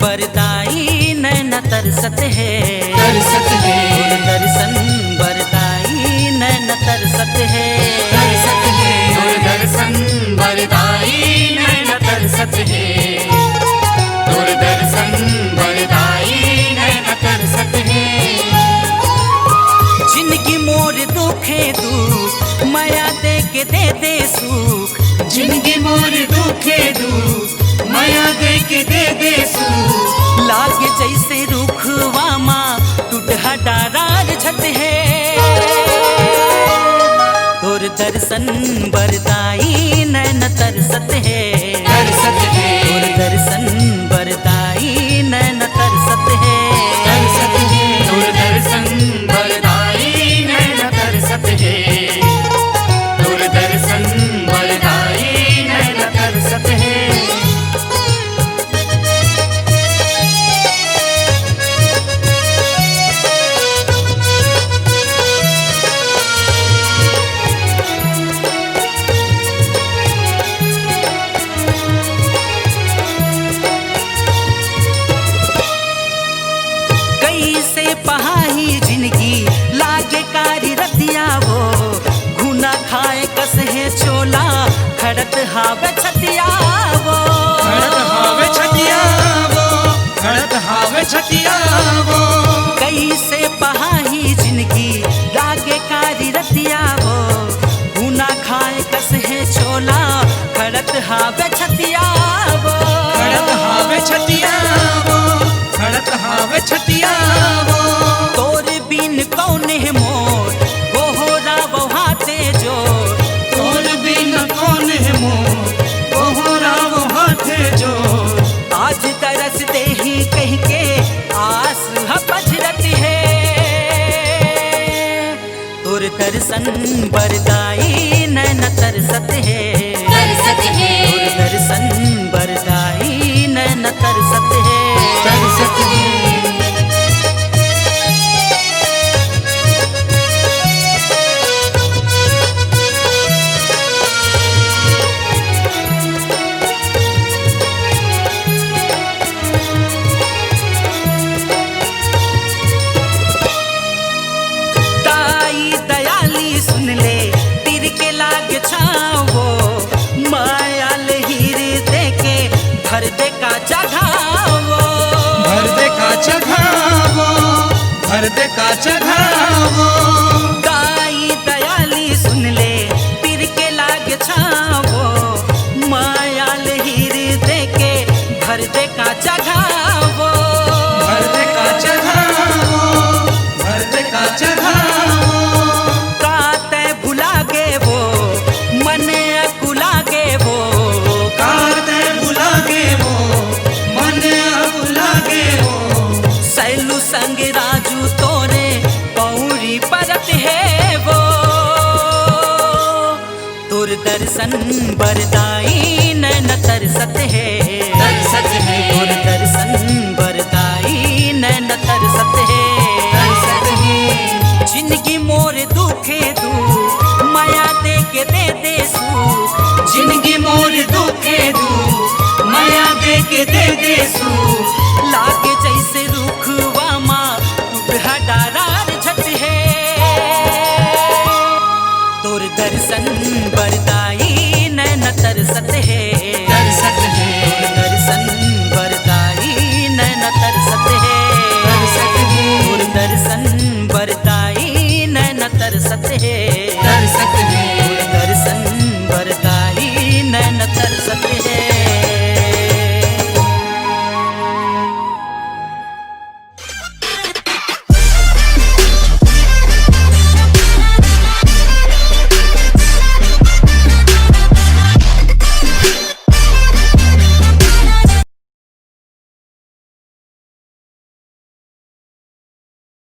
बरदाई नैन तरसत है, तरसत है, तोर दर्शन बरदाई नैन तरसत है, तरसत है, तोर दर्शन बरदाई नैन तरसत है, तोर दर्शन बरदाई नैन तरसत है। जिंदगी मोर दुखे दुख माया दे के दे दे सुख, जिंदगी मोर दुखे दुख माया दे के दे दे सुख, लागे जैसे रुखवा माँ टूटहा डारार झट है, तोर दर्शन बरदाई नैन तरसत है, तरसत है, तोर दर्शन बरदाई नैन तरसत है, तरसत है, तोर दर्शन बरदाई नैन तरसत है, तोर दर्शन बरदाई नैन तरसत है। कैसे पहाही जिंदगी लागे कारी रतिया वो, घुना खाए कस है चोला खड़त हावे छतिया वो, खड़त हावे छतिया वो, खड़त हावे छतिया वो, कैसे पहाही जिंदगी लागे कारी रतिया वो, घुना खाए कस है चोला खड़त हावे छतिया वो, खड़त हावे छतिया वो, खड़त हावे छतिया वो, तोर बिन कौने मोर गोहरा बहाते जो, तोर बिन कौन है मोर ओहरा वो हाथे जो, आज तरस दे ही कह के आस पछरत है, तोर दर्शन बरदाई नैन तरसत है, तरसत है, तोर दर्शन बरदाई नैन तरसत है, तरसत है। ताई दयाली सुन ले तिर के लाग छावो, मायाल हीरे दे के भर दे का चढ़ावो, भर दे का चढ़ावो, भर दे का चढ़ावो, ताई दयाली सुन ले तिर के लाग छावो, मायाल हीरे दे के भर दे का चढ़ावो, भर दे का चढ़ावो, भर दे का चढ़ावो, काते भुला गे वो मन अकुला गे वो, काते बुला गे वो, मन बुला गे वो, सैलू संग राजू तोरे पौरी परत है वो, तोर दर्शन बरदाई नैन तरसत है, तरसत है, तोर दर्शन बरदाई नैन तरसत है, तरसत है, जिंदगी मोर दुखे दुख माया दे के दे दे सुख, जिंदगी मोर दुखे दुख माया दे के दे दे सुख, लागे जैसे रुखवा माँ टूटहा डारार झट है, तोर दर्शन बरदाई नैन तरसत है, तरसत है, तोर दर्शन बरदाई नैन तरसत है, तरसत है, तोर दर्शन बरदाई नैन तरसत है।